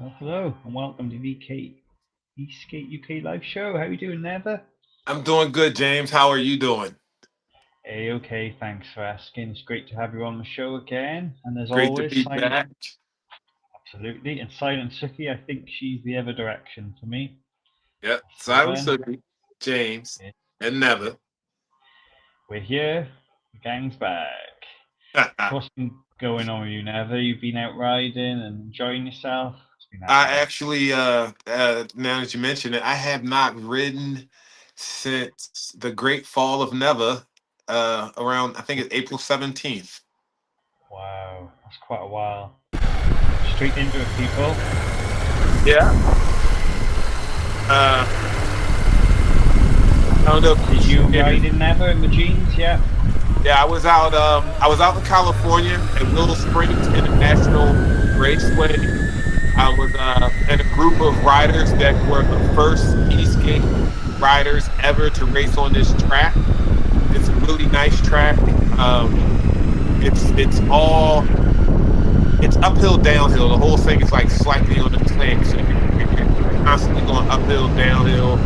Well, hello and welcome to VK ESK8 UK live show. How you doing, Never? I'm doing good, James. How are you doing? Hey, okay, thanks for asking. It's great to have you on the show again. And as Great to always, be back. absolutely. And Silent Suki, I think she's the ever direction for me. Yep. Silent Seven. Suki, James, Yeah, and yeah. Never. We're here. The gang's back. So I what's been going on with you, Never? You've been out riding and enjoying yourself? What's been happening? actually, now that you mention it, I have not ridden since the Great Fall of Never, around I think it's April 17th. Wow, that's quite a while. Straight into it, people. Yeah. Uh, I don't know. Did you If ride in Never in the jeans? Yeah. Yeah, I was out. I was out in California at Willow Springs International Raceway. I was in a group of riders that were the first e-skate riders ever to race on this track. It's a really nice track. It's uphill, downhill. The whole thing is like slightly on the climb, so you're constantly going uphill, downhill.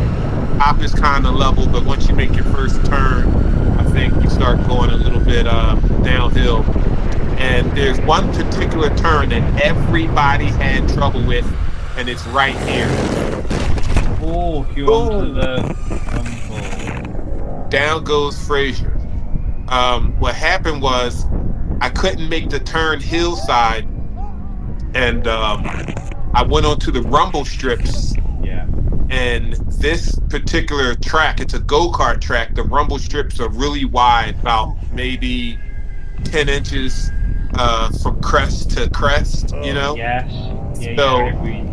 Top is kind of level, but once you make your first turn, I think you start going a little bit downhill. And there's one particular turn that everybody had trouble with, and it's right here. Oh, you're onto Boom! the rumble. Down goes Frazier. What happened was I couldn't make the turn hillside, and I went onto the rumble strips. Yeah. And this particular track, it's a go-kart track. The rumble strips are really wide, about maybe 10 inches from crest to crest, you know? Yes. Yeah, yeah, I So agree.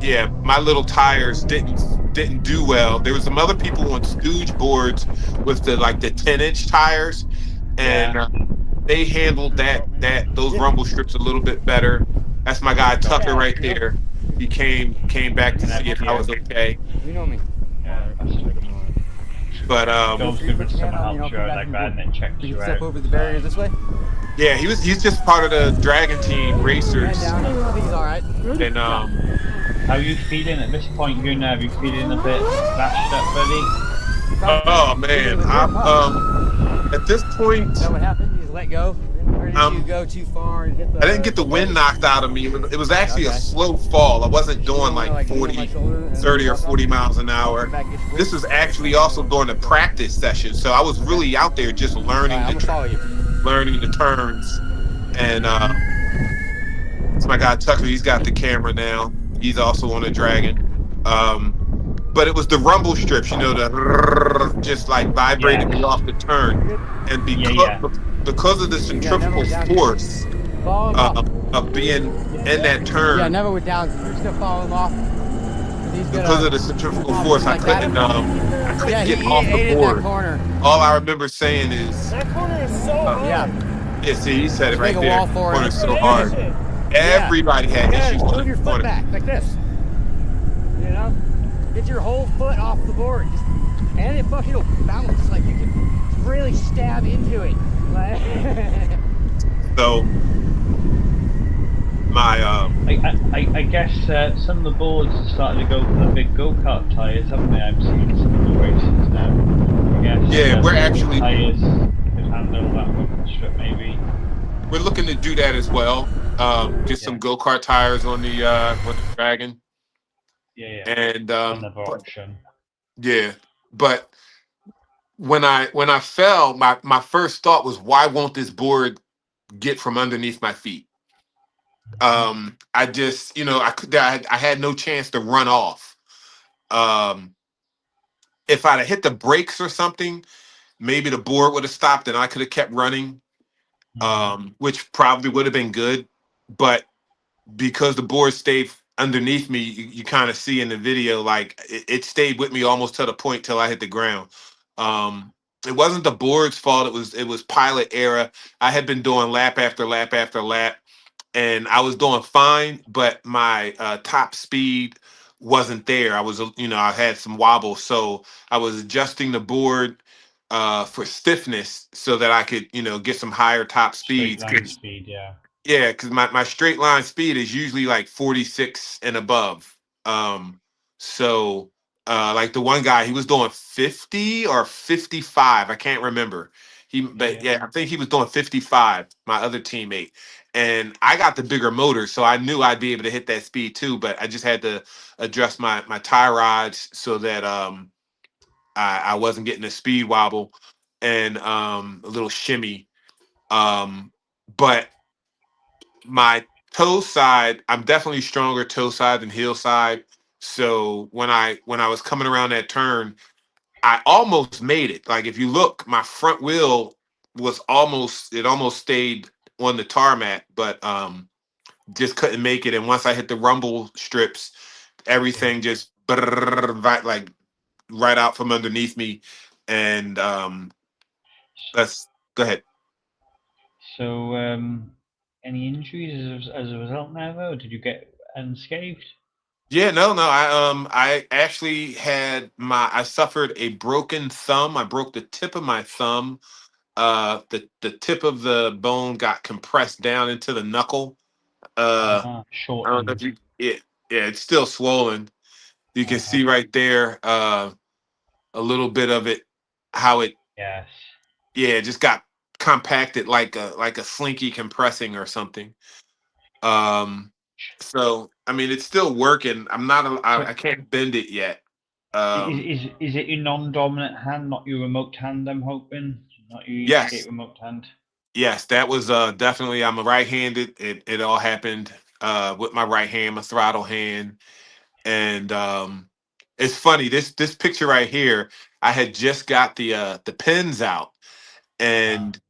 yeah, my little tires didn't do well. There was some other people on stooge boards with the 10-inch tires, and Yeah. they handled those rumble strips a little bit better. That's my guy Tucker right there. He came back to see if I Yeah. was okay. You know me. Yeah. That's But it's always good when someone helps you out like that and then checks We you can step out. over the barrier this way. yeah, he's just part of the Dragon Team Hand racers, down. I think he's all right. and How are you feeling at this point? You now, are you feeling a bit bashed up, buddy? oh man, at this point. Is that what happened? You just let go? Or did you Um, go too far and hit the... I didn't get the wind knocked out of me. It was actually a Okay. slow fall. I wasn't doing like lean on my 40, shoulder and 30 or walk 40 off? miles an hour. Come back, get your This grip. was actually also during a practice session. So I was really out there just All right, I'm gonna follow you. learning the turns. And it's my guy Tucker. He's got the camera now. He's also on a Dragon. But it was the rumble strips, the just like vibrated me off the turn. And because of the centrifugal force Follow him off. of being in that turn, Yeah, never went down. You're still following him off. 'Cause he's gonna- because of the centrifugal force, I Like that? couldn't Yeah, get he off ate the in that board. corner. All I remember saying is, That corner is so Yeah. hard. yeah, see, he said it Make right a there. wall for Corner's it. so hard. Everybody had Yeah, issues move with your the foot corner. back like this. You know, get your whole foot off the board, and it fucking will bounce. Like you can really stab into it. Like, So my I guess some of the boards are starting to go for the big go-kart tyres, haven't they? I'm seeing some of the races now. I guess Yeah, we're the actually- tyres could handle that rumble strip maybe. we're looking to do that as well. Get some go-kart tires on the Dragon, Yeah, yeah. and Another but, option. yeah, but when I fell, my first thought was, why won't this board get from underneath my feet? I just, I had no chance to run off. Um, if I'd have hit the brakes or something, maybe the board would have stopped and I could have kept running, which probably would have been good. But because the board stayed underneath me, you kind of see in the video, like it stayed with me almost to the point till I hit the ground. It wasn't the board's fault. It was pilot error. I had been doing lap after lap after lap, and I was doing fine, but my top speed wasn't there. I had some wobble, so I was adjusting the board for stiffness so that I could, get some higher top Straight speeds. line speed, yeah. Yeah, because my straight line speed is usually like 46 and above. Um, so like the one guy, he was doing 50 or 55. I can't remember. But Yeah. yeah, I think he was doing 55, my other teammate. And I got the bigger motor, so I knew I'd be able to hit that speed too, but I just had to adjust my tie rods so that I wasn't getting a speed wobble and a little shimmy. But my toe side, I'm definitely stronger toe side than heel side. So when I was coming around that turn, I almost made it. Like if you look, my front wheel was almost stayed on the tarmac, but just couldn't make it. And once I hit the rumble strips, Yeah. everything just like right out from underneath me. And let's go ahead. So, any injuries as a result now, though? Did you get unscathed? Yeah, no. I actually had I suffered a broken thumb. I broke the tip of my thumb. The tip of the bone got compressed down into the knuckle. Uh I don't know if Shortened. you yeah, it's still swollen. You can Uh-huh. see right there a little bit of it, how it Yes. yeah, it just got compacted like a slinky compressing or something. Um so I mean it's still working. I So, can't bend it yet. Um is it your non-dominant hand, not your remote hand? I'm hoping, not your Eastgate yes, remote hand. yes, that was definitely I'm a right-handed. It all happened with my right hand, my throttle hand. And it's funny, this picture right here, I had just got the pins out. Uh, And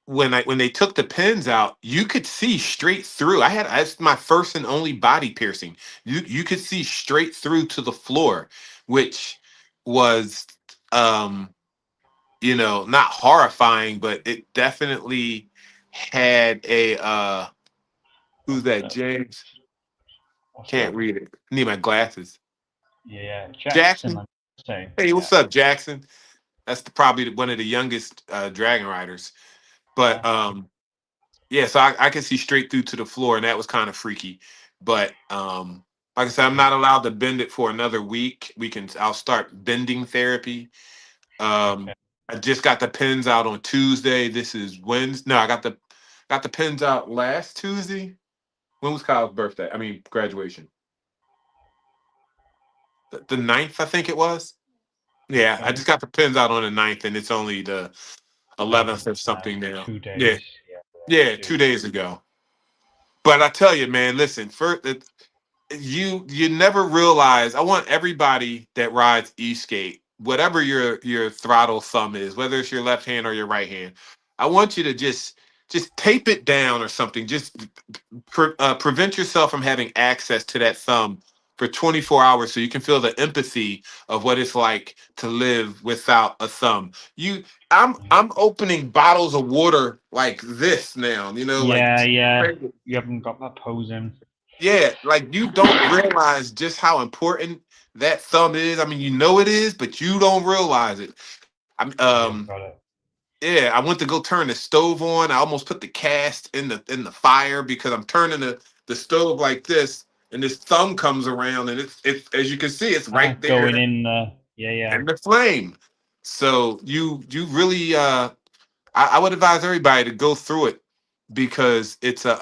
when they took the pins out, you could see straight through. That's my first and only body piercing. You could see straight through to the floor, which was um not horrifying, but it definitely had a who's what's that? up? James? What's Can't up? read it. I need my glasses. Yeah, Jackson, Jackson. I'd say. Hey, Yeah. what's up, Jackson? That's probably one of the youngest dragon riders. But Uh, yeah, so I can see straight through to the floor, and that was kind of freaky. But like I said, I'm okay. not allowed to bend it for another week. I'll start bending therapy. Okay. I just got the pins out on Tuesday. This is Wednesday. No, I got the pins out last Tuesday. When was Kyle's birthday? I mean, graduation. The 9th, I think it was. Yeah, I Okay. just got the pins out on the 9th, and it's only the 11th 11th or now. something now. 2 days. Yeah, Yeah. yeah, Two. 2 days ago. But I tell you, man, listen, you never realize. I want everybody that rides e-skate, whatever your throttle thumb is, whether it's your left hand or your right hand, I want you to just tape it down or something. Just prevent yourself from having access to that thumb for 24 hours so you can feel the empathy of what it's like to live without a thumb. I'm opening bottles of water like this now, like Yeah, yeah. You haven't got that pose in. yeah, like you don't realize just how important that thumb is. I mean, you know it is, but you don't realize it. I'm You haven't got it. yeah, I went to go turn the stove on. I almost put the cast in the fire because I'm turning the stove like this, and this thumb comes around, and it's as you can see, it's right Going there in. Yeah, yeah. in the flame. So you really I would advise everybody to go through it because it's a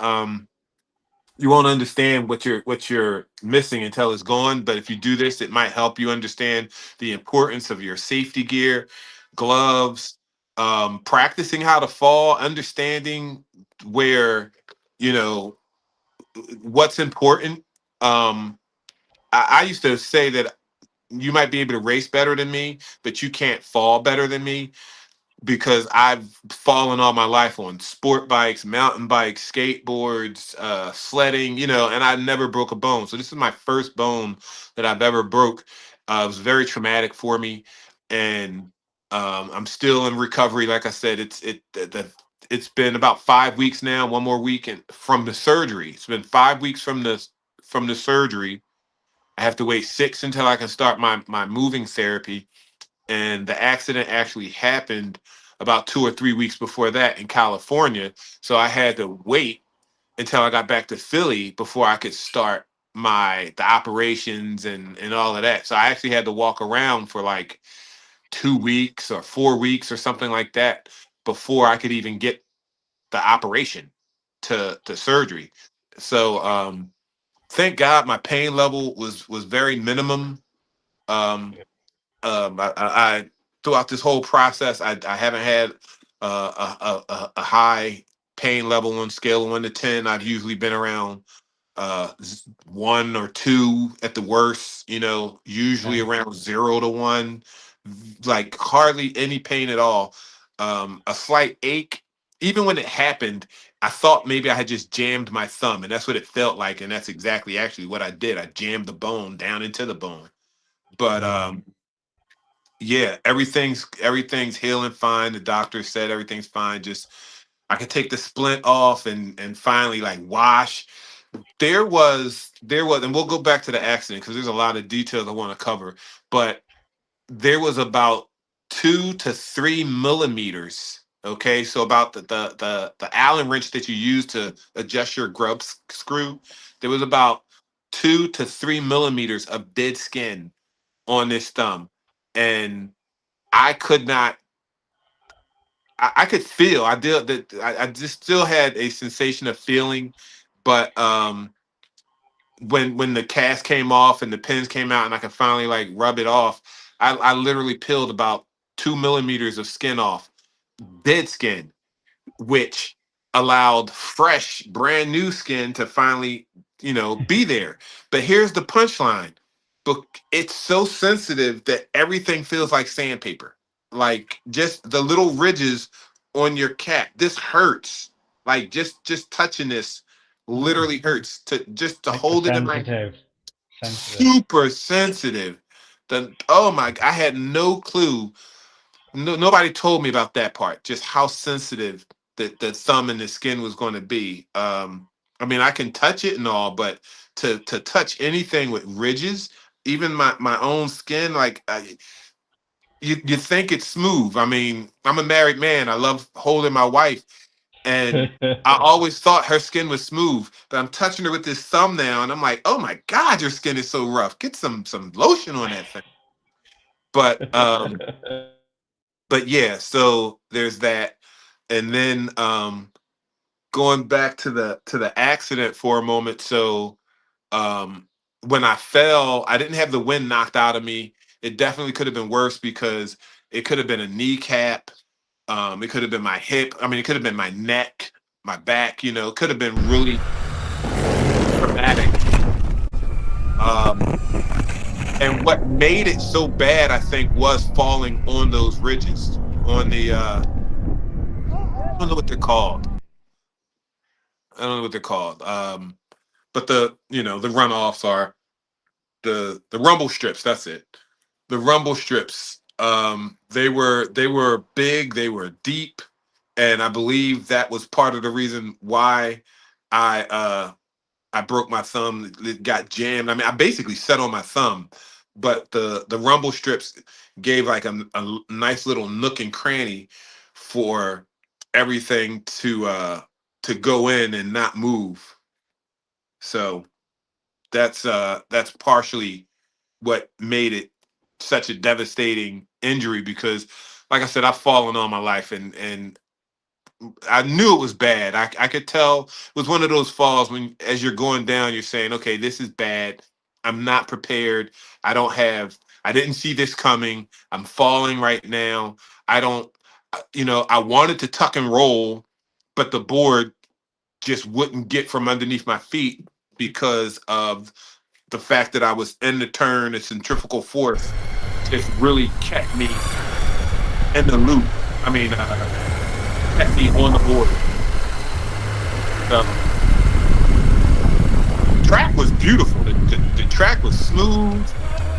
you won't understand what you're missing until it's gone. But if you do this, it might help you understand the importance of your safety gear, gloves, practicing how to fall, understanding where you know what's important. Um, I used to say that you might be able to race better than me, but you can't fall better than me because I've fallen all my life on sport bikes, mountain bikes, skateboards, sledding, and I never broke a bone. So this is my first bone that I've ever broke. It was very traumatic for me, and I'm still in recovery. Like I said, it's been about 5 weeks now. One more week and from the surgery. It's been 5 weeks from the surgery. I have to wait 6 until I can start my moving therapy, and the accident actually happened about 2 or 3 weeks before that in California. So I had to wait. until I got back to Philly before I could start the operations and all of that. So I actually had to walk around for like 2 weeks or 4 weeks or something like that before I could even get the operation to surgery. So thank God my pain level was very minimum. Um, I throughout this whole process, I haven't had a high pain level on scale of 1 to 10. I've usually been around 1 or 2 at the worst. Usually Okay. around 0 to 1, like hardly any pain at all. A slight ache. Even when it happened, I thought maybe I had just jammed my thumb, and that's what it felt like, and that's exactly actually what I did. I jammed the bone down into the bone. But yeah, everything's healing fine. The doctor said everything's fine. Just I could take the splint off and finally like wash. There was, and we'll go back to the accident because there's a lot of details I want to cover. But there was about 2 to 3 millimeters. Okay, so about the Allen wrench that you use to adjust your screw, there was about 2 to 3 millimeters of dead skin on this thumb, and I could not. I could feel. I did that. I just still had a sensation of feeling, but when the cast came off and the pins came out and I could finally like rub it off, I literally peeled about 2 millimeters of skin off, dead skin, which allowed fresh, brand new skin to finally, be there. But here's the punchline. But it's so sensitive that everything feels like sandpaper. Like just the little ridges on your cap. This hurts. Like just touching this literally hurts to Makes you hold it in my sensitive. Sensitive. super sensitive. Oh my, I had no clue. No, nobody told me about that part. Just how sensitive the thumb and the skin was going to be. I mean, I can touch it and all, but to touch anything with ridges, even my own skin, like you think it's smooth. I mean, I'm a married man. I love holding my wife, and I always thought her skin was smooth. But I'm touching her with this thumb now, and I'm like, oh my god, your skin is so rough. Get some lotion on that thing. But yeah, so there's that. And then going back to the accident for a moment. So um when I fell, I didn't have the wind knocked out of me. It definitely could have been worse because it could have been a kneecap. It could have been my hip. I mean, it could have been my neck, my back, it could have been really traumatic. Um and what made it so bad, I think, was falling on those ridges on the I don't know what they're called. I don't know what they're called. But the runoffs are the rumble strips. That's it. The rumble strips. They were big. They were deep, and I believe that was part of the reason why I broke my thumb. It got jammed. I mean, I basically set on my thumb, but the rumble strips gave like a nice little nook and cranny for everything to go in and not move. So that's partially what made it such a devastating injury because, like I said, I've fallen all my life, and I knew it was bad. I could tell it was one of those falls when, as you're going down, you're saying, okay, this is bad. I'm not prepared. I didn't see this coming. I'm falling right now. I don't, I wanted to tuck and roll, but the board just wouldn't get from underneath my feet because of the fact that I was in the turn. The centrifugal force just really kept me in the loop. I mean, kept me on the board. The track was beautiful. The track was smooth.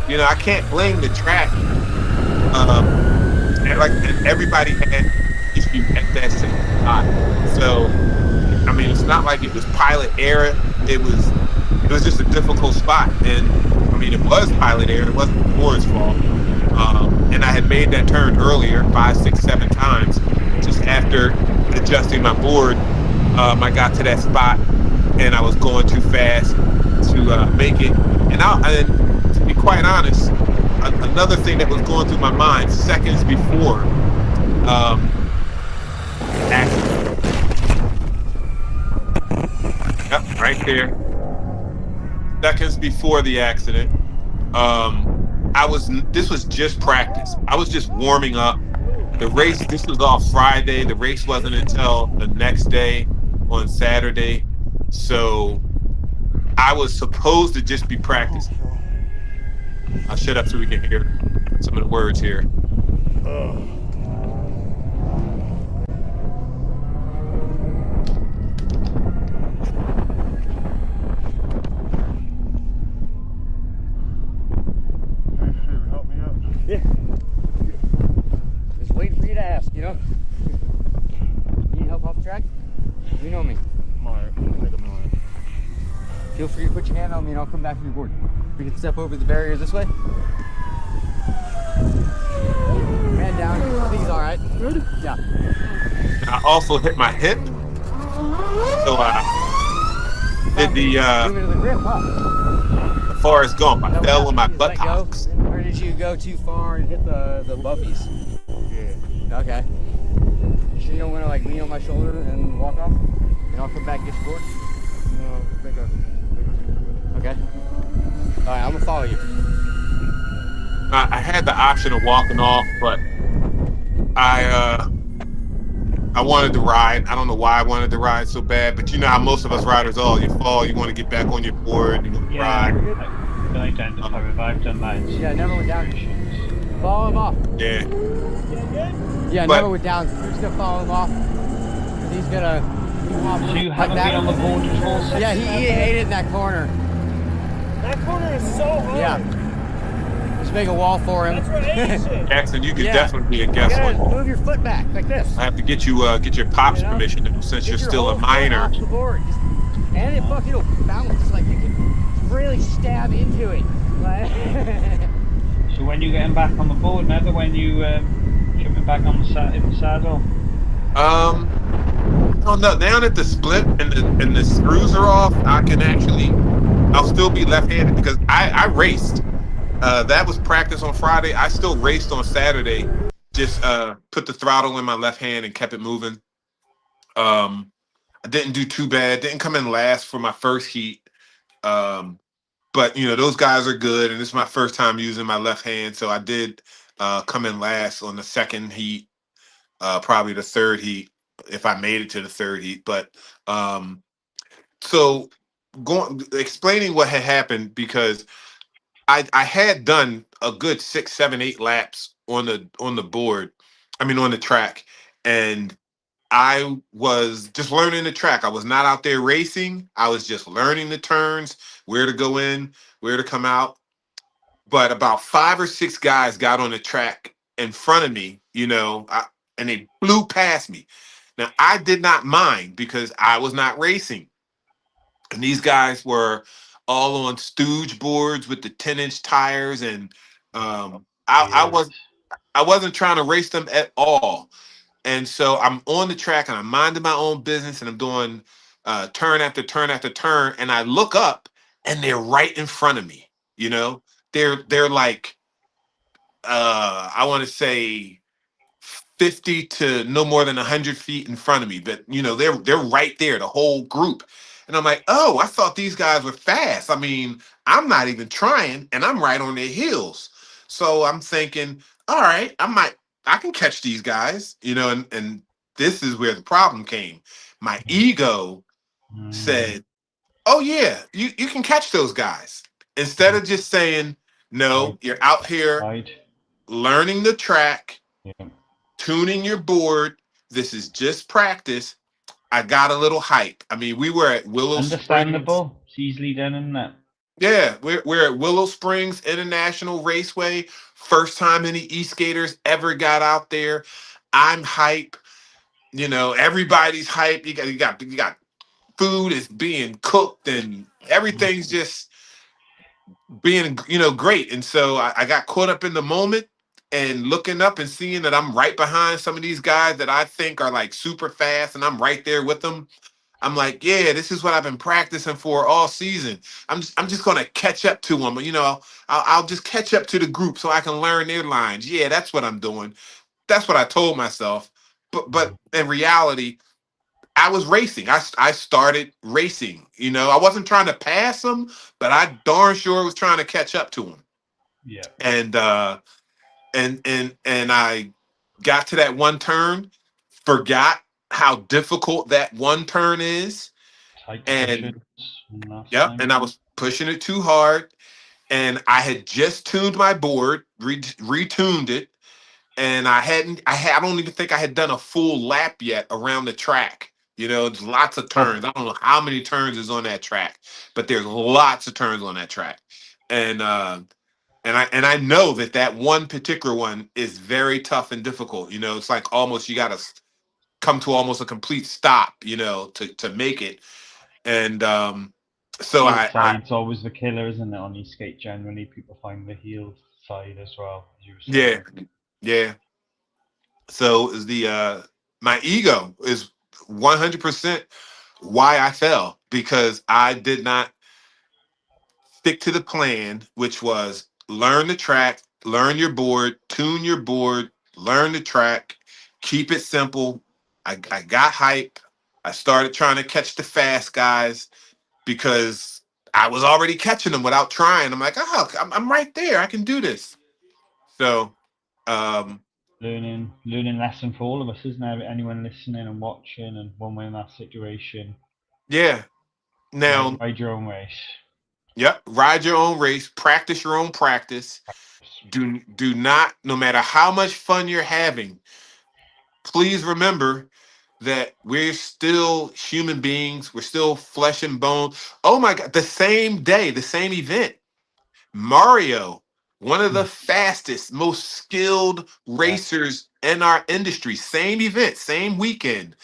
I can't blame the track. And everybody had issue at that same time. So, I mean, it's not like it was pilot error. It was just a difficult spot. And I mean, it was pilot error. It wasn't the board's fault. And I had made that turn earlier, 5, 6, 7 times. Just after adjusting my board, I got to that spot and I was going too fast to make it. And to be quite honest, another thing that was going through my mind seconds before the accident. Yep, right there. Seconds before the accident. This was just practice. I was just warming up. The race, this was off Friday. The race wasn't until the next day on Saturday. So I was supposed to just be practicing. I'll shut up so we can hear some of the words here. Yeah. Just waiting for you to ask, you know? You need help off the track? You know me. I'm alright. I think I'm alright. Feel free to put your hand on me and I'll come back to your board. We can step over the barrier this way. Man down. I think he's alright. Good? Yeah. I also hit my hip. So I did Moving to the grip, huh? as far as going, I That what fell on my happened? You just let go? buttocks. Or did you go too far and hit the buffies? Yeah. Okay. You sure you don't want to like lean on my shoulder and walk off? And I'll come back and get your board? No, I think I can do it. Okay. Alright, I'm gonna follow you. I had the option of walking off, but I wanted to ride. I don't know why I wanted to ride so bad, but you know how most of us riders are. You fall, you want to get back on your board, you want to Yeah, ride. I can identify with. I've done that. In Yeah, never went down. situations. Follow him off. Yeah. Yeah, But- never went down. We're just gonna follow him off. 'Cause he's gonna So you haven't been on the board before? Yeah, he ate it in that corner. That corner is so hard. Yeah. Let's make a wall for him. That's where I ate shit. Jackson, you could Yeah. definitely be a You guest gotta one. move your foot back like this. I have to get you get your pop's You know? permission since Get you're your still whole a foot minor. off the board. And it fucking will bounce. Like you can really stab into it. Like So when you getting back on the board now, when you jumping back on in the saddle? Oh no! Now that the split and the screws are off, I'll still be left-handed because I raced. That was practice on Friday. I still raced on Saturday. Just put the throttle in my left hand and kept it moving. I didn't do too bad. Didn't come in last for my first heat. But you know those guys are good, and this is my first time using my left hand, so I did come in last on the second heat, probably the third heat if I made it to the third heat. But so explaining what had happened because I had done a good 6, 7, 8 laps on the board. I mean on the track, and I was just learning the track. I was not out there racing. I was just learning the turns, where to go in, where to come out. But about 5 or 6 guys got on the track in front of me, and they blew past me. Now, I did not mind because I was not racing. And these guys were all on stooge boards with the 10-inch tires. And Yes. I wasn't trying to race them at all. And so I'm on the track and I'm minding my own business and I'm doing turn after turn after turn. And I look up and they're right in front of me. You know, they're like, I want to say 50 to no more than 100 feet in front of me. But, they're right there, the whole group. And I'm like, oh, I thought these guys were fast. I mean, I'm not even trying and I'm right on their heels. So I'm thinking, all right, I can catch these guys, and this is where the problem came. My ego said, oh yeah, you can catch those guys. Instead of just saying, no, Right. you're out here Right. learning the track, Yeah. tuning your board. This is just practice. I got a little hype. I mean, we were at Willow Springs. Understandable. It's easily done, isn't it? Yeah, we're at Willow Springs International Raceway. First time any e-skaters ever got out there. I'm hype. Everybody's hype. You got food is being cooked and everything's just being great. And so I got caught up in the moment and looking up and seeing that I'm right behind some of these guys that I think are like super fast and I'm right there with them. I'm like, yeah, this is what I've been practicing for all season. I'm just gonna catch up to them. I'll just catch up to the group so I can learn their lines. Yeah, that's what I'm doing. That's what I told myself. But in reality, I was racing. I started racing. I wasn't trying to pass them, but I darn sure was trying to catch up to them. Yeah. And I got to that one turn, forgot how difficult that one turn is, Tight and cushions from last yep, time. and I was pushing it too hard, and I had just tuned my board, retuned it, and I don't even think I had done a full lap yet around the track. There's lots of turns. I don't know how many turns is on that track, but there's lots of turns on that track, and I know that one particular one is very tough and difficult. It's like almost you got to come to almost a complete stop. To make it, and so Heel I side's always the killer, isn't it? On skate generally, people find the heel side as well, as you were yeah, saying. yeah. So is the my ego is 100% why I fell, because I did not stick to the plan, which was learn the track, learn your board, tune your board, learn the track, keep it simple. I got hype. I started trying to catch the fast guys because I was already catching them without trying. I'm like, oh, I'm right there. I can do this. So, um, Learning lesson for all of us, isn't it? Anyone listening and watching, and when we're in that situation, yeah. Now, ride your own race. yep, ride your own race, practice your own practice. Do not, no matter how much fun you're having, please remember that we're still human beings. We're still flesh and bone. Oh my God, the same day, the same event. Mario, one of the fastest, most skilled Yeah, racers in our industry, same event, same weekend.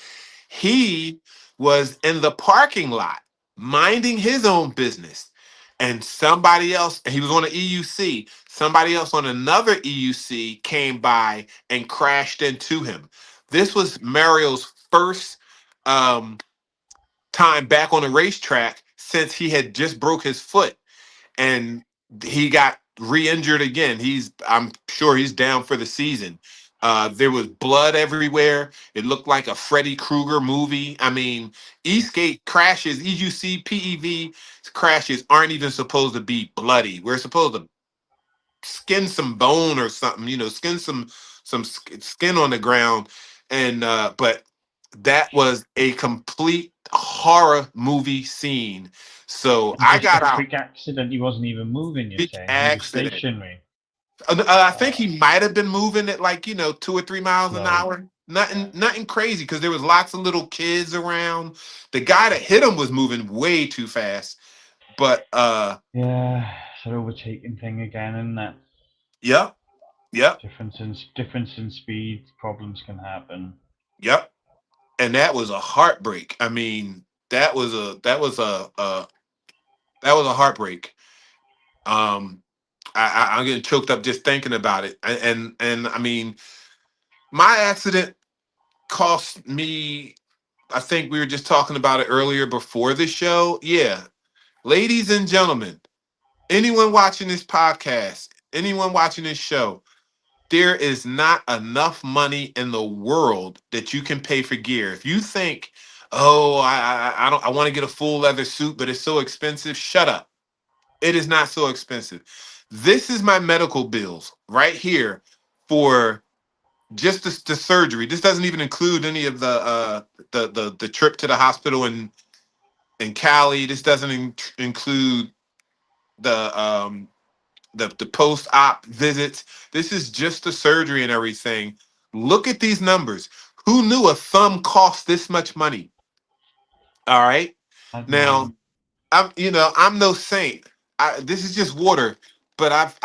He was in the parking lot minding his own business. And somebody else, and he was on an EUC, somebody else on another EUC came by and crashed into him. This was Mario's first um, time back on the racetrack since he had just broke his foot, and he got re-injured again. I'm sure he's down for the season. There was blood everywhere. It looked like a Freddy Krueger movie. I mean, E-skate crashes, EUC, PEV crashes aren't even supposed to be bloody. We're supposed to skin some bone or something, skin skin on the ground. And but that was a complete horror movie scene. So was it I just a got out. freak accident? He wasn't even moving. You're Big saying he was accident. stationary. I think Oh, he might have been moving at like 2 or 3 miles an slow. hour. Nothing crazy, because there was lots of little kids around. The guy that hit him was moving way too fast. But Yeah, it's an overtaking thing again, isn't it? yep, yep, Difference in speed, problems can happen. yep. And that was a heartbreak. I mean, that was a heartbreak. Um, I'm getting choked up just thinking about it. And I mean, my accident cost me. I think we were just talking about it earlier before the show. Yeah, ladies and gentlemen, anyone watching this podcast, anyone watching this show, there is not enough money in the world that you can pay for gear. If you think, oh, I don't, I want to get a full leather suit, but it's so expensive. Shut up. It is not so expensive. This is my medical bills right here for just the surgery. This doesn't even include any of the trip to the hospital in Cali. This doesn't include the the post op visits. This is just the surgery and everything. Look at these numbers. Who knew a thumb cost this much money? All right. Had Now mine I'm no saint. This is just water, but I've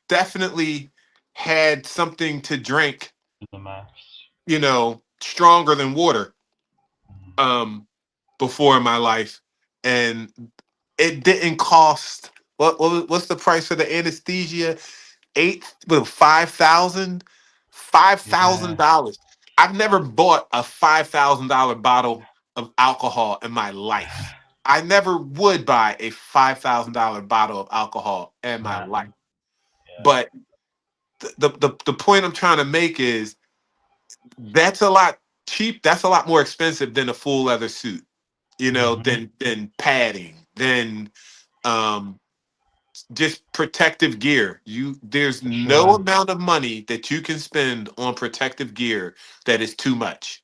definitely had something to drink, in the maths. stronger than water Mm. um before in my life, and it didn't cost what's the price for the anesthesia? Eight, well, 5,000, five thousand Yeah, dollars. I've never bought a $5,000 bottle of alcohol in my life. I never would buy a $5,000 bottle of alcohol in my Nah, life. yeah. But the point I'm trying to make is that's a lot cheap. That's a lot more expensive than a full leather suit, Mhm. than padding, than um, just protective gear. There's For no sure. amount of money that you can spend on protective gear that is too much.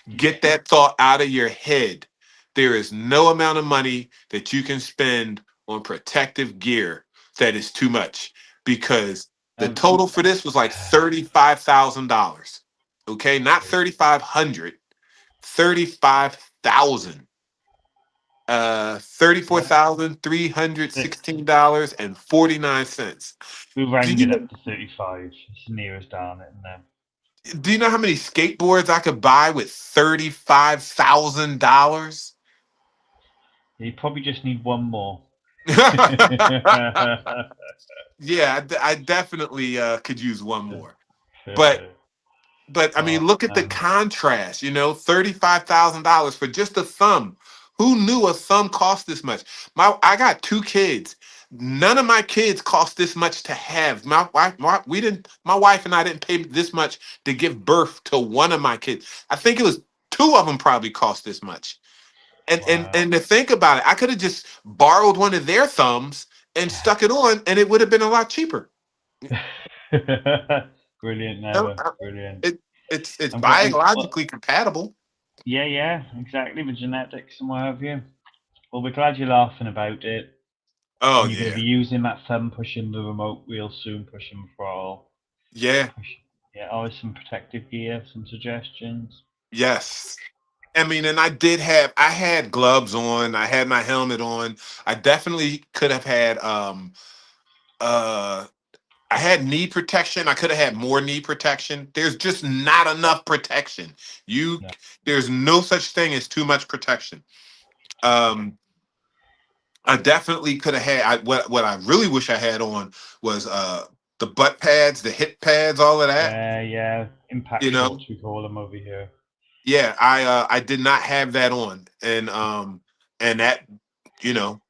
Yeah. Get that thought out of your head. There is no amount of money that you can spend on protective gear that is too much, because the Um, total for this was like $35,000. Okay, not 3,500, 35,000. yeah. Th- $34,316.49. We Do rounded up you to 35. It's the nearest down it, and then do you know how many skateboards I could buy with $35,000? you probably just need one more. Yeah, I definitely could use one more. But I mean, Oh, look at the contrast. $35,000 for just a thumb. Who knew a thumb cost this much? I got two kids. None of my kids cost this much to have. My wife and I didn't pay this much to give birth to one of my kids. I think it was two of them probably cost this much. And and wow. and to think about it, I could have just borrowed one of their thumbs and stuck it on, and it would have been a lot cheaper. Brilliant, No, Never. Brilliant. It it's I'm glad. Well, biologically compatible. yeah, yeah, exactly. The genetics and what have you. Well, we're glad you're laughing about it, Oh and you're going to yeah, be using that thumb pushing the remote real soon, pushing the throttle. yeah, Push, yeah, always some protective gear, some suggestions. yes. I mean, and I had gloves on. I had my helmet on. I definitely could have had uh I had knee protection. I could have had more knee protection. There's just not enough protection. You No, There's no such thing as too much protection. Um I definitely could have had what I really wish I had on was the butt pads, the hip pads, all of that. yeah, yeah. Impact You shorts, know, we call them over here. yeah, I did not have that on, and that you know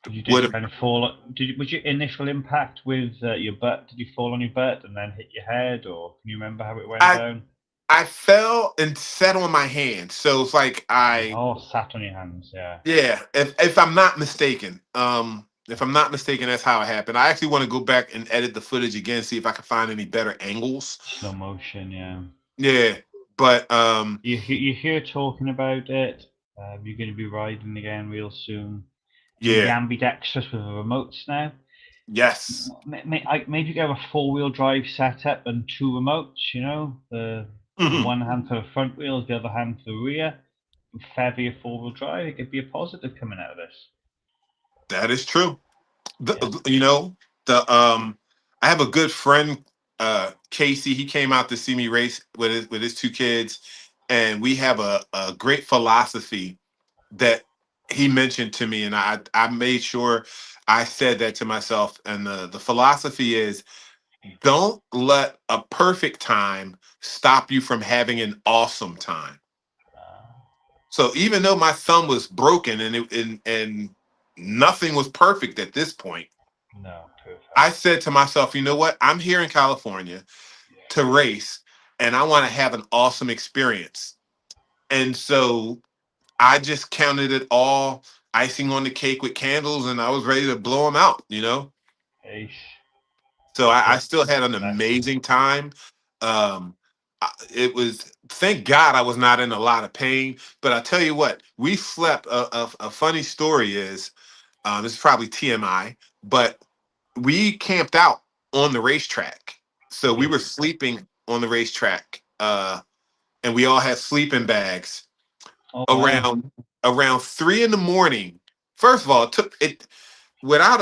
Did you would just have. kind of fall? Was your initial impact with your butt? Did you fall on your butt and then hit your head, or can you remember how it went I down? I fell and sat on my hand, so it's like Oh, sat on your hands. Yeah. yeah, if I'm not mistaken, if I'm not mistaken, that's how it happened. I actually want to go back and edit the footage again, see if I can find any better angles. Slow motion. Yeah. Yeah, but You hear talking about it. You're going to be riding again real soon. You can be yeah, ambidextrous with the remotes now. yes. Maybe go a four-wheel drive setup and two remotes. The Mhm. one hand for the front wheels, the other hand for the rear. Feather your four-wheel drive. It could be a positive coming out of this. That is true. Yeah. You know, the I have a good friend, Casey. He came out to see me race with his two kids, and we have a great philosophy that he mentioned to me, and I made sure I said that to myself. And the philosophy is, don't let a perfect time stop you from having an awesome time. Uh, So even though my thumb was broken and nothing was perfect at this point, no, perfect. I said to myself, you know what? I'm here in California to race, and I want to have an awesome experience. And so I just counted it all icing on the cake with candles, and I was ready to blow them out. Ace. So That's I it. still had an Lesson. amazing time. It was, thank God I was not in a lot of pain. But I tell you what, we slept. A funny story is, this is probably TMI, but we camped out on the racetrack. So we Yeah. were sleeping on the racetrack, and we all had sleeping bags Oh wow. around 3 in the morning. First of all, it took it without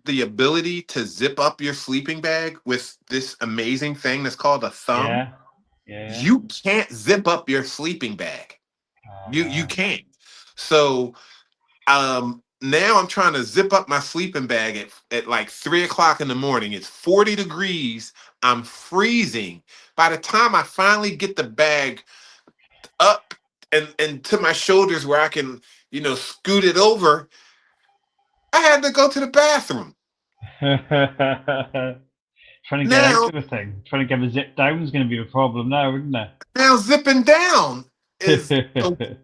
the ability to zip up your sleeping bag with this amazing thing that's called a thumb. Yeah. Yeah. Yeah. You can't zip up your sleeping bag. Oh You man. can't. So now I'm trying to zip up my sleeping bag at like 3 o'clock in the morning. It's 40 degrees. I'm freezing. By the time I finally get the bag up and to my shoulders where I can, scoot it over, I had to go to the bathroom. Trying to get out Now, of the thing, trying to get the zip down is going to be a problem now, isn't now zipping down is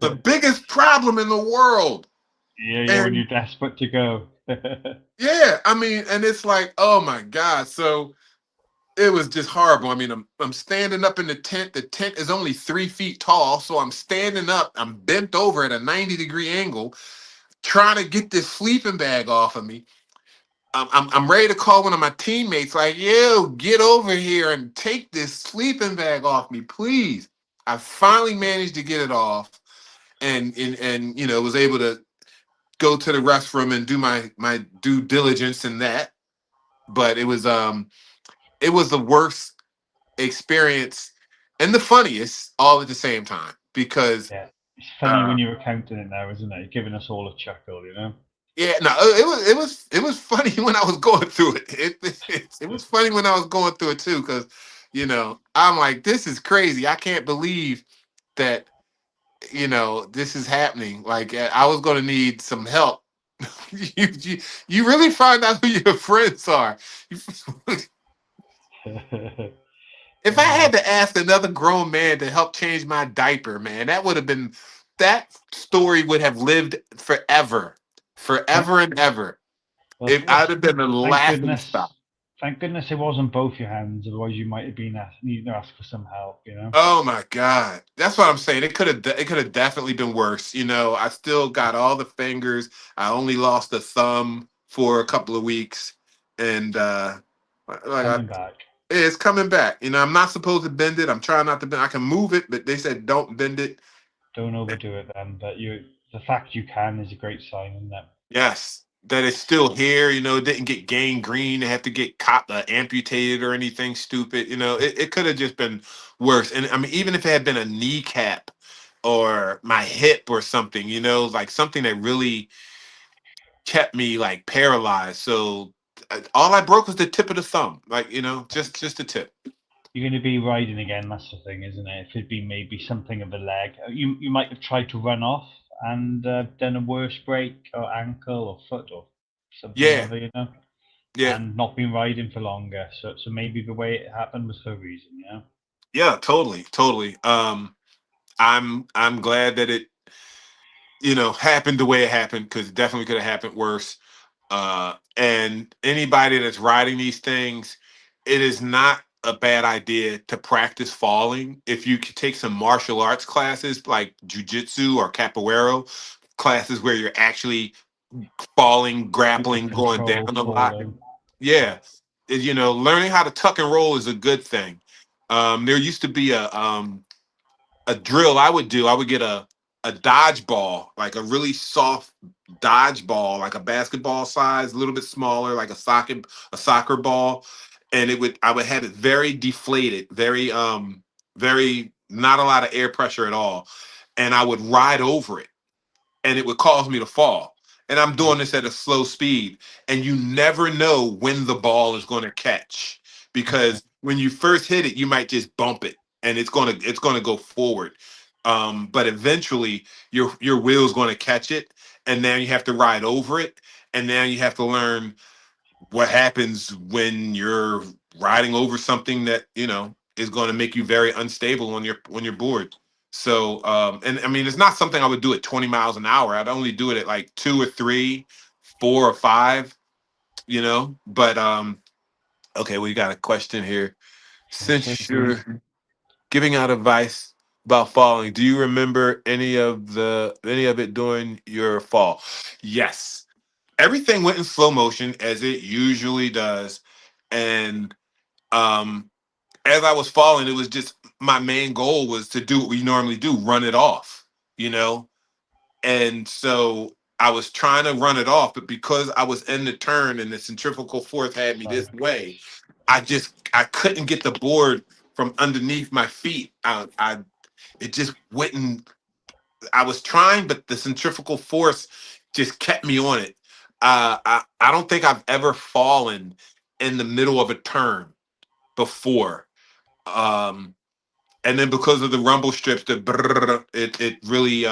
the it? biggest problem in the world. Yeah, when And you're desperate to go. yeah, I mean, and it's like, oh my God. So it was just horrible. I mean, I'm standing up in the tent. The tent is only 3 feet tall. So I'm standing up, I'm bent over at a 90-degree angle, trying to get this sleeping bag off of me. I'm ready to call one of my teammates, like, yo, get over here and take this sleeping bag off me, please. I finally managed to get it off and was able to go to the restroom and do my due diligence in that. But it was the worst experience and the funniest all at the same time because Yeah, it's funny uh when you're recounting it now, isn't it? You're giving us all a chuckle, you know. yeah, no, it was funny when I was going through it. It was funny when I was going through it too, because I'm like, this is crazy. I can't believe that this is happening. Like, I was going to need some help. You really find out who your friends are. If I uh, had to ask another grown man to help change my diaper, man, that story would have lived forever, thank, forever and ever. well, I'd have been the thank laughing goodness, stock. thank goodness it wasn't both your hands. Otherwise, you might have been needing to ask for some help, you know. Oh my God. That's what I'm saying. It could have definitely been worse. I still got all the fingers. I only lost a thumb for a couple of weeks. And like Coming back, it's coming back. I'm not supposed to bend it. I'm trying not to bend. I can move it, but they said don't bend it. don't overdo it then. But the fact you can is a great sign, isn't it? Yes. That it's still here, it didn't get gangrene. They have to get amputated or anything stupid. It could have just been worse. And I mean, even if it had been a kneecap or my hip or something, like something that really kept me like paralyzed. So all I broke was the tip of the thumb, like just the tip. You're going to be riding again. That's the thing, isn't it? If it'd been maybe something of a leg, you might have tried to run off and done a worse break or ankle or foot or something or Yeah, other, you know, yeah, and not been riding for longer. So maybe the way it happened was for a reason, you know. yeah, totally, totally. I'm glad that it happened the way it happened because it definitely could have happened worse. And anybody that's riding these things, it is not a bad idea to practice falling. If you could take some martial arts classes like jujitsu or capoeira classes where you're actually falling, Super grappling, going down control a lot. falling. Yeah. Yeah, learning how to tuck and roll is a good thing. There used to be a drill I would do. I would get a dodgeball, like a really soft dodgeball, like a basketball size, a little bit smaller, like a soccer ball, and I would have it very deflated, very not a lot of air pressure at all, and I would ride over it and it would cause me to fall. And I'm doing this at a slow speed, and you never know when the ball is going to catch because when you first hit it, you might just bump it, and it's gonna go forward. But eventually, your wheel's going to catch it, and now you have to ride over it, and now you have to learn what happens when you're riding over something that is going to make you very unstable on your board. So and I mean it's not something I would do at 20 miles an hour. I'd only do it at like 2 or 3, 4 or 5, but okay, we got a question here. Since you're giving out advice about falling, do you remember any of it during your fall? Yes, everything went in slow motion as it usually does, and um as I was falling, it was just my main goal was to do what we normally do, run it off, you know and so I was trying to run it off, but because I was in the turn and the centrifugal force had me Sorry. this way, I couldn't get the board from underneath my feet. It just wouldn't. I was trying, but the centrifugal force just kept me on it. I don't think I've ever fallen in the middle of a turn before. Um, and then because of the rumble strips, the brrr, it really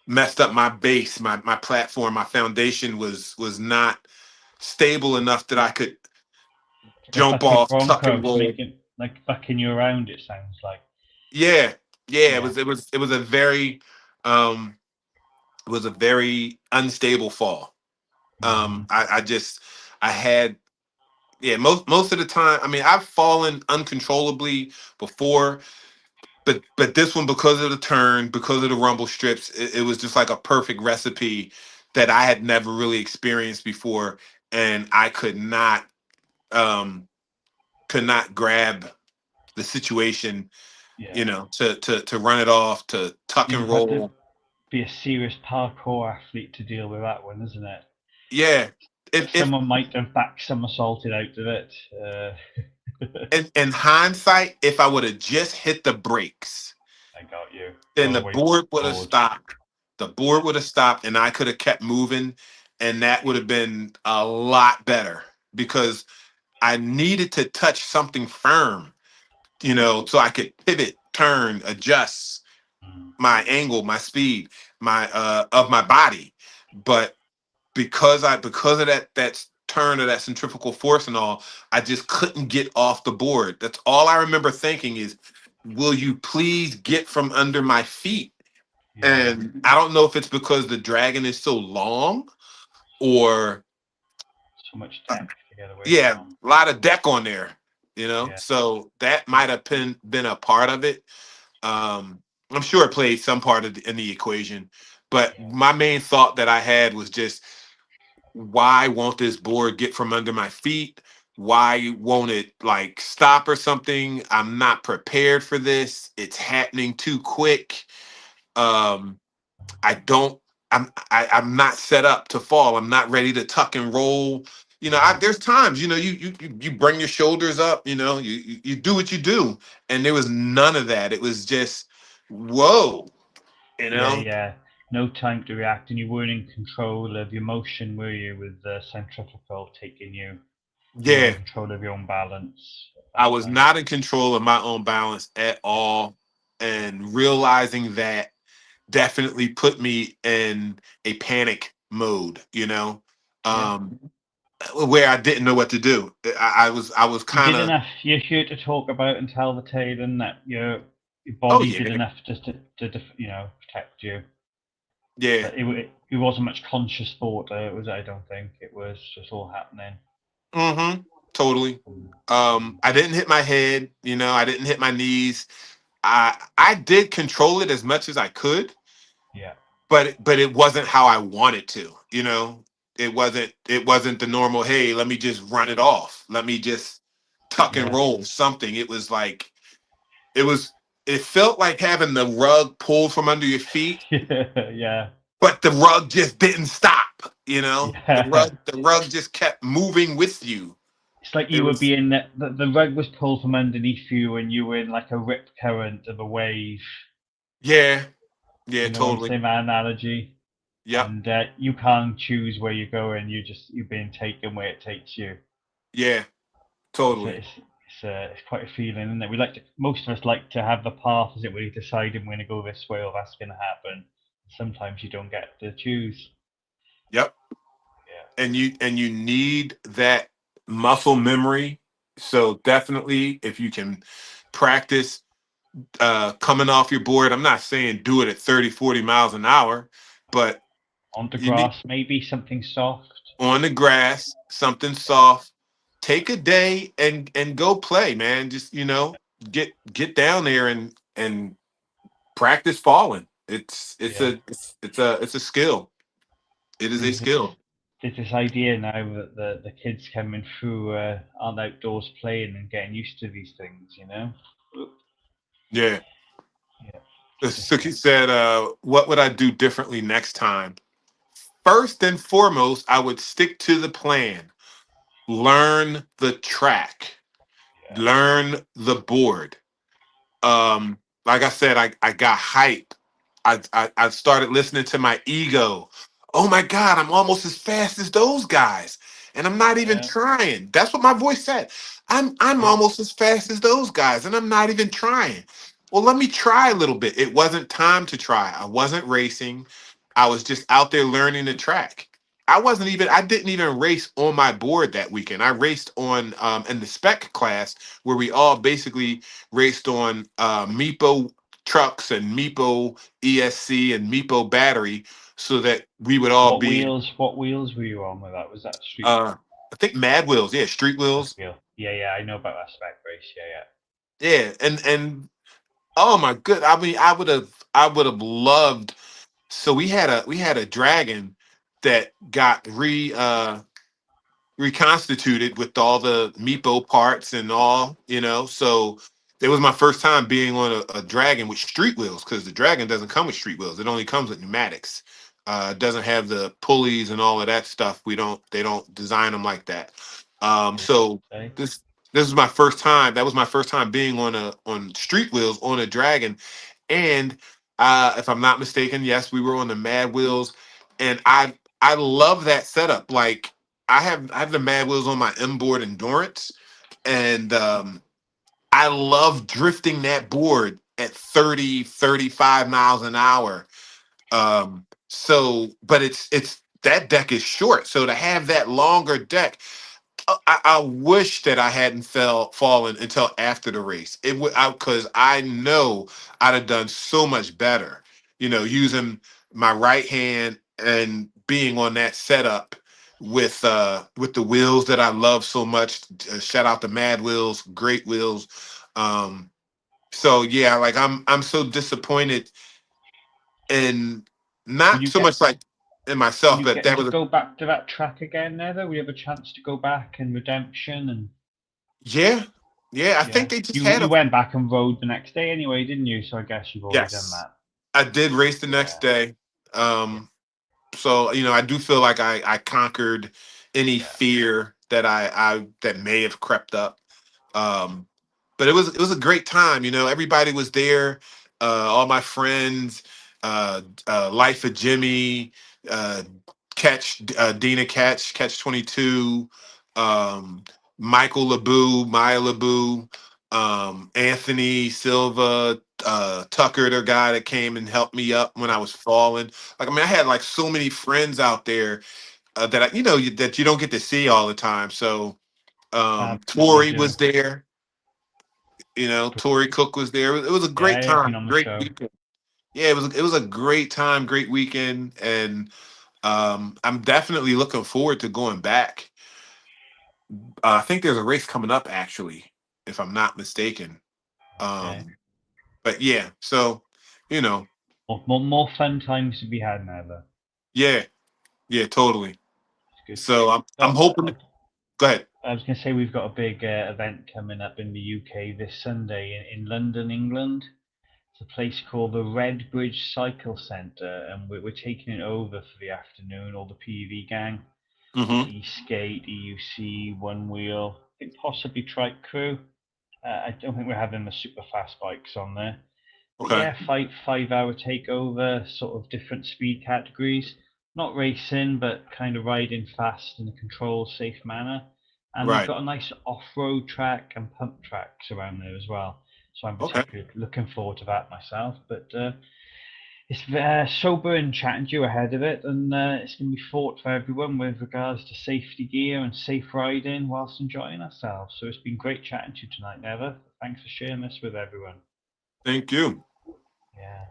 messed up my base, my platform, my foundation was not stable enough that I could Like a jump bucket off, tuck bronco, and it's roll. making like bucking you around. It sounds like. Yeah, yeah, Yeah. it was a very um it was a very unstable fall. I just I had yeah, most of the time, I mean, I've fallen uncontrollably before, but this one, because of the turn, because of the rumble strips, it was just like a perfect recipe that I had never really experienced before, and I um could not grab the situation, Yeah. you know, to run it off, to tuck You'd and have had to roll. be a serious parkour athlete to deal with that one, isn't it? Yeah. If Someone might have back somersaulted out of it. in hindsight, if I would have just hit the brakes, I got you. then Got the away from board the would have board. stopped. The board would have stopped, and I could have kept moving, and that would have been a lot better because I needed to touch something firm, you know, so I could pivot, turn, adjust Mm. my angle, my speed, my of my body. But because of that turn of that centrifugal force and all, I just couldn't get off the board. That's all I remember thinking is, will you please get from under my feet? Yeah. And I don't know if it's because the dragon is so long or So much deck to get away yeah, from. a lot of deck on there, you know. Yeah. So that might have been a part of it. I'm sure it played some part of in the equation, but Yeah. my main thought that I had was just, why won't this board get from under my feet? Why won't it like stop or something? I'm not prepared for this. It's happening too quick. Um, I don't. I'm not set up to fall. I'm not ready to tuck and roll. You know, Yeah. there's times, you know, you bring your shoulders up. You know, you do what you do, and there was none of that. It was just whoa. You Yeah. know, Yeah. No time to react, and you weren't in control of your motion, were you? With the centrifugal taking you, you weren't in yeah. control of your own balance at I that was time. not in control of my own balance at all, and realizing that definitely put me in a panic mode. You know, Yeah. um, where I didn't know what to do. I was You kind did of enough. You're here to talk about and tell the tale, and that your oh body did yeah, enough just to protect you. yeah. But it wasn't much conscious thought. Was it? I don't think it was just all happening. Mm-hmm. Totally. I didn't hit my head. You know, I didn't hit my knees. I did control it as much as I could, Yeah. but it wasn't how I wanted to. You know, it wasn't the normal. Hey, let me just run it off. Let me just tuck and Yeah. roll something. It was like it was. It felt like having the rug pulled from under your feet, Yeah. but the rug just didn't stop. You know, Yeah. the rug just kept moving with you. It's like It you were was being the rug was pulled from underneath you, and you were in like a rip current of a wave. yeah, yeah, You know what I'm totally. saying? That analogy. Yep, And you can't choose where you're going. You're being taken where it takes you. yeah, It's a, totally. it's it's quite a feeling, isn't it? Most of us like to have the path as it were, deciding we're going to go this way or that's going to happen. Sometimes you don't get to choose. Yep. Yeah. And you need that muscle memory. So definitely, if you can practice coming off your board, I'm not saying do it at 30, 40 miles an hour, but On the you need grass, maybe something soft. on the grass, something soft. Take a day and go play, man. Just, you know, get down there and practice falling. Yeah. It's a skill. It is a There's this skill. there's this idea now that the kids coming through aren't outdoors playing and getting used to these things. Yeah. Yeah. Just Suki said, what would I do differently next time? First and foremost, I would stick to the plan. Learn the track. yeah. Learn the board. Like I said, I got hype. I started listening to my ego. Oh my God, I'm almost as fast as those guys. And I'm not even Yeah. trying. That's what my voice said. I'm Yeah. almost as fast as those guys, and I'm not even trying. Well, let me try a little bit. It wasn't time to try. I wasn't racing. I was just out there learning the track. I didn't even race on my board that weekend. I raced on in the spec class where we all basically raced on Meepo trucks and Meepo ESC and Meepo battery so that we would all What be wheels? What wheels were you on with that? Was that street uh I think Mad Wheels, yeah, street wheels. wheel? Yeah, yeah, I know about that spec race. Yeah, yeah. Yeah, and oh my good. I mean, I would have loved. So we had a dragon that got reconstituted with all the Meepo parts and all, So it was my first time being on a dragon with street wheels because the dragon doesn't come with street wheels. It only comes with pneumatics. It doesn't have the pulleys and all of that stuff. They don't design them like that. So Okay. this is my first time. That was my first time being on street wheels on a dragon, and if I'm not mistaken, yes, we were on the Mad Wheels, and I love that setup. Like I have the Mad Wheels on my inboard endurance, and I love drifting that board at 30, 35 miles an hour. But it's that deck is short, so to have that longer deck, I wish that I hadn't fallen until after the race. It would because I know I'd have done so much better, using my right hand and being on that setup with the wheels that I love so much. Shout out to Mad Wheels, great wheels. Um, so yeah, like I'm so disappointed in Will not you so get? much like in Will myself, you but get that to was go back to that track again? Now, though, will you have a chance to go back and redemption and yeah, yeah. I yeah. think they just You had you a went back and rode the next day anyway, didn't you? So I guess you've already done yes. that. I did race the next Yeah, day. yeah, So I do feel like I conquered any yeah. fear that I that may have crept up. Um, but it was a great time. Everybody was there. All my friends, Life of Jimmy, uh, Dina Catch 22, um, Michael LeBou, Maya LeBou, Anthony Silva, Tucker, the guy that came and helped me up when I was falling. Like I mean, I had like so many friends out there that that you don't get to see all the time. So You Tori do. was there. Tori Cook was there. It was a Yeah, great yeah, I've time, been on the great show. weekend. Yeah, it was a great time, great weekend, and I'm definitely looking forward to going back. I think there's a race coming up actually, if I'm not mistaken. Okay. Um, but yeah, so you know, More fun times to be had now, though. yeah, yeah, totally. It's good. So I'm Got, hoping. Go ahead. I was going to say we've got a big event coming up in the UK this Sunday in London, England. It's a place called the Red Bridge Cycle Centre, and we're taking it over for the afternoon. All the PV gang, Hmm. ESK8, EUC, One Wheel, I think possibly Trike Crew. I don't think we're having the super fast bikes on there. But Okay. yeah, 5 hour takeover, sort of different speed categories. Not racing, but kind of riding fast in a controlled, safe manner. And they've Right. got a nice off-road track and pump tracks around there as well. So I'm Okay. particularly looking forward to that myself. But it's sobering chatting to you ahead of it, and it's going to be fought for everyone with regards to safety gear and safe riding whilst enjoying ourselves. So it's been great chatting to you tonight, Never. Thanks for sharing this with everyone. Thank you. Yeah.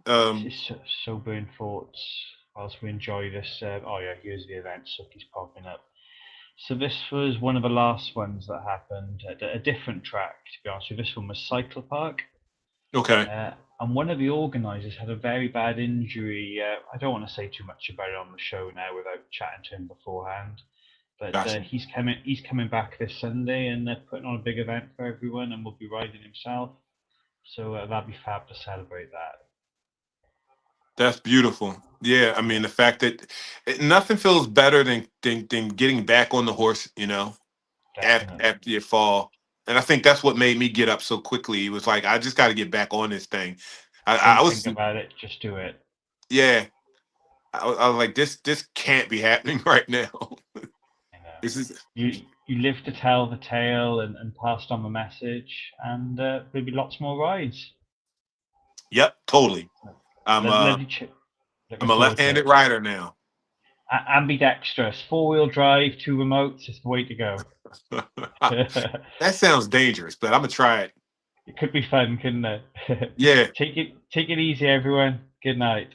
Um, It's sobering thoughts whilst we enjoy this. Oh yeah, here's the event. Suki's popping up. So this was one of the last ones that happened at a different track. To be honest with you, this one was Cycle Park, okay. and one of the organisers had a very bad injury. I don't want to say too much about it on the show now without chatting to him beforehand. But Gotcha. he's coming. He's coming back this Sunday, and they're putting on a big event for everyone, and will be riding himself. So that'd be fab to celebrate that. That's beautiful. Yeah, I mean Yeah, the fact that nothing feels better than getting back on the horse, definitely. after you fall. And I think that's what made me get up so quickly. It was like I just got to get back on this thing. I Don't was think about it. Just do it. yeah. I was like this can't be happening right now. You know, This is you you live to tell the tale and passed on the message, and there'll be lots more rides. Yep, totally. I'm Lovely. a Looking forward to left-handed it. rider now. Ambidextrous, 4-wheel drive, 2 remotes is the way to go. That sounds dangerous, but I'm gonna try it. It could be fun, couldn't it? Yeah. Take it easy, everyone. Good night.